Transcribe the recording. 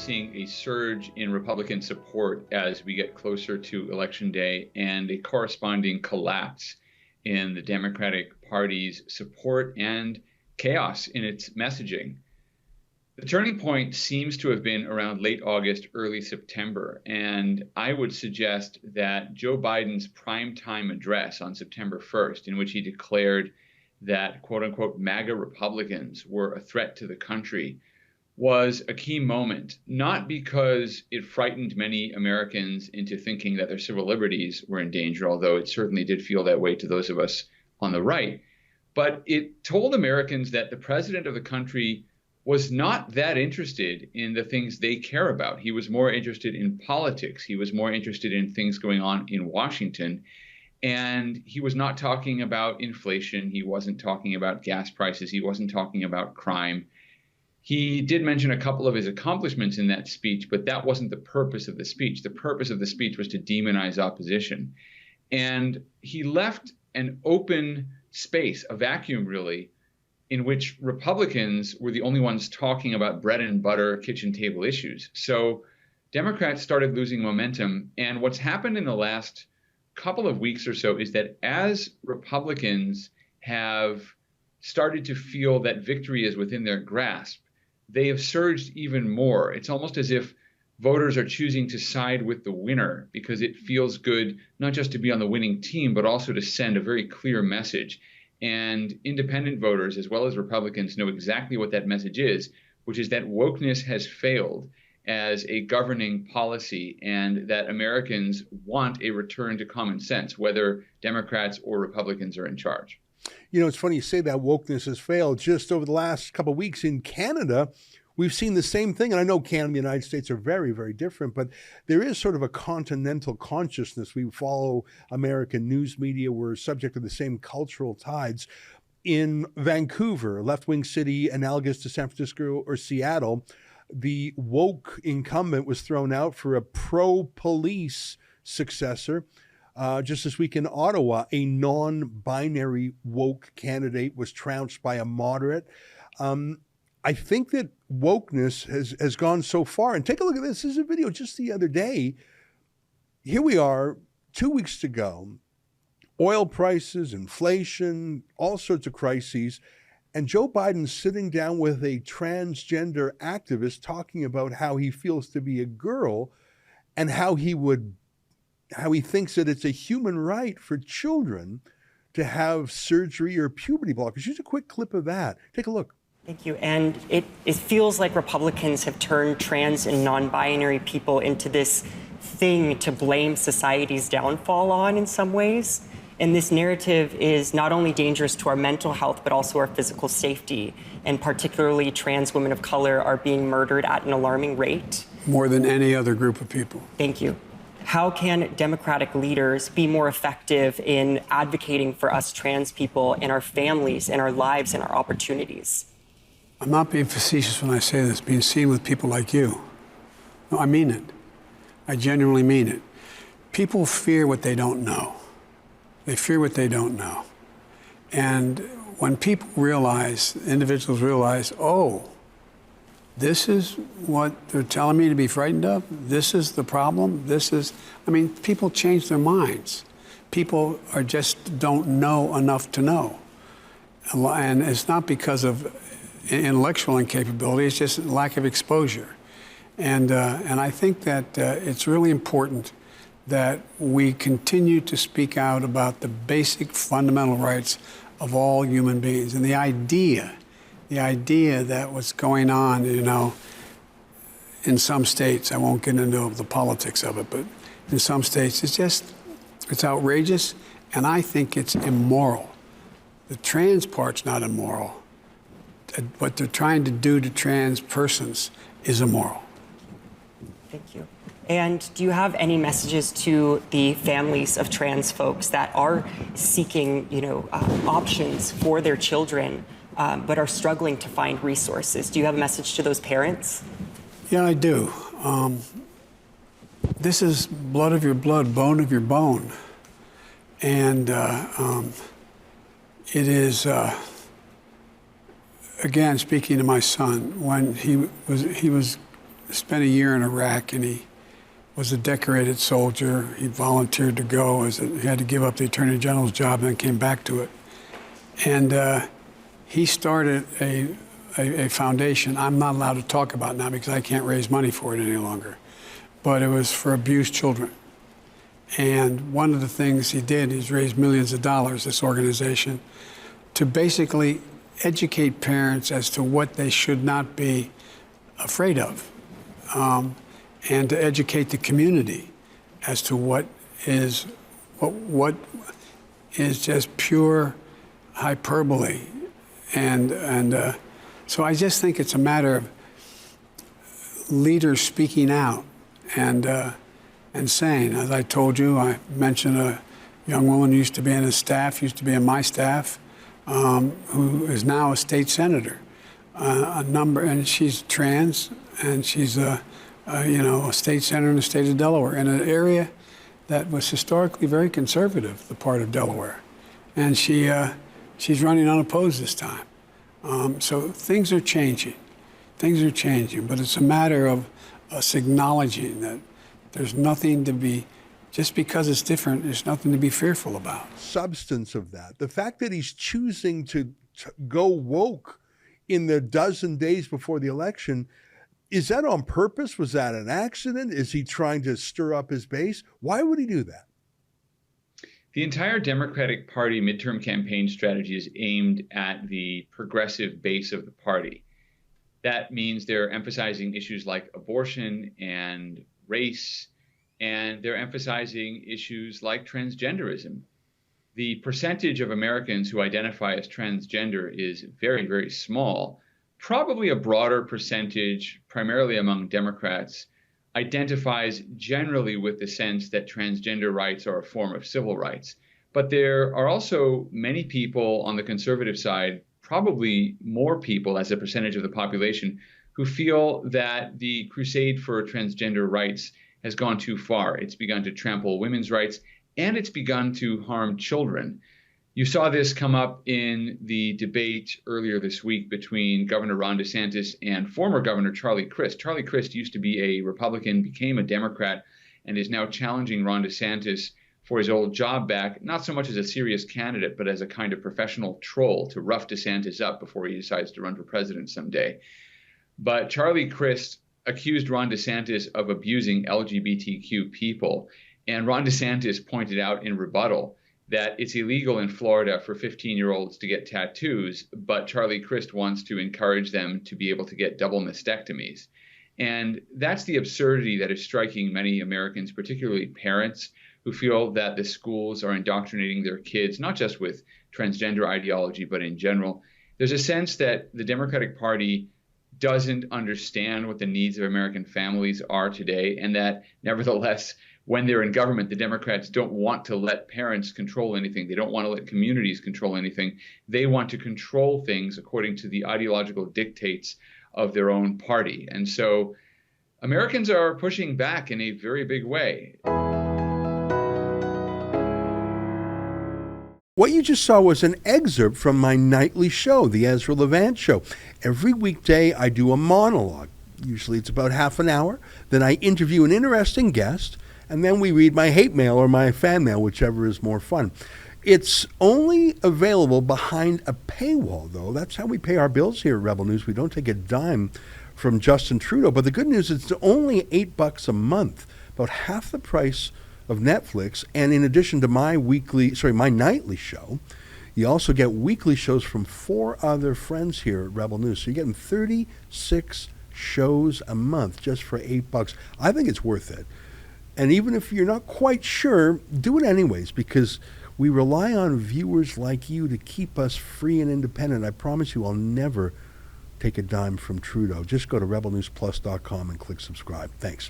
seeing a surge in Republican support as we get closer to Election Day and a corresponding collapse in the Democratic Party's support and chaos in its messaging. The turning point seems to have been around late August, early September, and I would suggest that Joe Biden's primetime address on September 1st, in which he declared that quote-unquote MAGA Republicans were a threat to the country, was a key moment, not because it frightened many Americans into thinking that their civil liberties were in danger, although it certainly did feel that way to those of us on the right, but it told Americans that the president of the country was not that interested in the things they care about. He was more interested in politics. He was more interested in things going on in Washington. And he was not talking about inflation. He wasn't talking about gas prices. He wasn't talking about crime. He did mention a couple of his accomplishments in that speech, but that wasn't the purpose of the speech. The purpose of the speech was to demonize opposition. And he left an open space, a vacuum really, in which Republicans were the only ones talking about bread and butter kitchen table issues. So Democrats started losing momentum. And what's happened in the last couple of weeks or so is that as Republicans have started to feel that victory is within their grasp, they have surged even more. It's almost as if voters are choosing to side with the winner because it feels good not just to be on the winning team, but also to send a very clear message. And independent voters, as well as Republicans, know exactly what that message is, which is that wokeness has failed as a governing policy and that Americans want a return to common sense, whether Democrats or Republicans are in charge. You know, it's funny you say that wokeness has failed. Just over the last couple of weeks in Canada, we've seen the same thing. And I know Canada and the United States are very, very different, but there is sort of a continental consciousness. We follow American news media. We're subject to the same cultural tides. In Vancouver, a left-wing city analogous to San Francisco or Seattle, the woke incumbent was thrown out for a pro-police successor. Just this week in Ottawa, a non-binary woke candidate was trounced by a moderate. I think that wokeness has gone so far. And take a look at this. This is a video just the other day. Here we are, 2 weeks to go. Oil prices, inflation, all sorts of crises. And Joe Biden's sitting down with a transgender activist talking about how he feels to be a girl and how he thinks that it's a human right for children to have surgery or puberty blockers. Here's a quick clip of that. Take a look. Thank you. And it feels like Republicans have turned trans and non-binary people into this thing to blame society's downfall on in some ways. And this narrative is not only dangerous to our mental health, but also our physical safety. And particularly trans women of color are being murdered at an alarming rate. More than any other group of people. Thank you. How can Democratic leaders be more effective in advocating for us trans people and our families and our lives and our opportunities? I'm not being facetious when I say this, being seen with people like you. No, I mean it. I genuinely mean it. People fear what they don't know. They fear what they don't know. And when people realize, individuals realize, oh, this is what they're telling me to be frightened of, this is the problem, people change their minds. People just don't know enough to know. And it's not because of intellectual incapability, it's just lack of exposure. And I think that it's really important that we continue to speak out about the basic fundamental rights of all human beings. And the idea that what's going on, in some states, I won't get into the politics of it, but in some states, it's outrageous, and I think it's immoral. The trans part's not immoral. What they're trying to do to trans persons is immoral. Thank you. And do you have any messages to the families of trans folks that are seeking, options for their children, but are struggling to find resources? Do you have a message to those parents? Yeah, I do. This is blood of your blood, bone of your bone. And it is, again, speaking to my son, when he was spent a year in Iraq, and he was a decorated soldier. He volunteered to go. He had to give up the Attorney General's job and then came back to it. And he started a foundation I'm not allowed to talk about now because I can't raise money for it any longer. But it was for abused children. And one of the things he did is raise millions of dollars, this organization, to basically educate parents as to what they should not be afraid of, and to educate the community as to what is just pure hyperbole. And so I just think it's a matter of leaders speaking out and saying, as I told you, I mentioned a young woman who used to be in his staff, used to be in my staff, who is now a state senator. And she's trans, and she's a state senator in the state of Delaware, in an area that was historically very conservative, the part of Delaware. And she's running unopposed this time. So things are changing. Things are changing, but it's a matter of us acknowledging that there's nothing to be, just because it's different, there's nothing to be fearful about. Substance of that, the fact that he's choosing to go woke in the dozen days before the election, is that on purpose? Was that an accident? Is he trying to stir up his base? Why would he do that? The entire Democratic Party midterm campaign strategy is aimed at the progressive base of the party. That means they're emphasizing issues like abortion and race, and they're emphasizing issues like transgenderism. The percentage of Americans who identify as transgender is very, very small. Probably a broader percentage, primarily among Democrats, identifies generally with the sense that transgender rights are a form of civil rights. But there are also many people on the conservative side, probably more people as a percentage of the population, who feel that the crusade for transgender rights has gone too far. It's begun to trample women's rights, and it's begun to harm children. You saw this come up in the debate earlier this week between Governor Ron DeSantis and former Governor Charlie Crist. Charlie Crist used to be a Republican, became a Democrat, and is now challenging Ron DeSantis for his old job back, not so much as a serious candidate, but as a kind of professional troll to rough DeSantis up before he decides to run for president someday. But Charlie Crist accused Ron DeSantis of abusing LGBTQ people, and Ron DeSantis pointed out in rebuttal that it's illegal in Florida for 15-year-olds to get tattoos, but Charlie Crist wants to encourage them to be able to get double mastectomies. And that's the absurdity that is striking many Americans, particularly parents, who feel that the schools are indoctrinating their kids, not just with transgender ideology, but in general. There's a sense that the Democratic Party doesn't understand what the needs of American families are today, and that nevertheless, when they're in government, the Democrats don't want to let parents control anything. They don't want to let communities control anything. They want to control things according to the ideological dictates of their own party. And so Americans are pushing back in a very big way. What you just saw was an excerpt from my nightly show, the Ezra Levant Show. Every weekday, I do a monologue. Usually it's about half an hour. Then I interview an interesting guest, and then we read my hate mail or my fan mail, whichever is more fun. It's only available behind a paywall, though. That's how we pay our bills here at Rebel News. We don't take a dime from Justin Trudeau. But the good news is it's only $8 a month, about half the price of Netflix. And in addition to my nightly show, you also get weekly shows from 4 other friends here at Rebel News. So you're getting 36 shows a month just for $8. I think it's worth it. And even if you're not quite sure, do it anyways, because we rely on viewers like you to keep us free and independent. I promise you I'll never take a dime from Trudeau. Just go to rebelnewsplus.com and click subscribe. Thanks.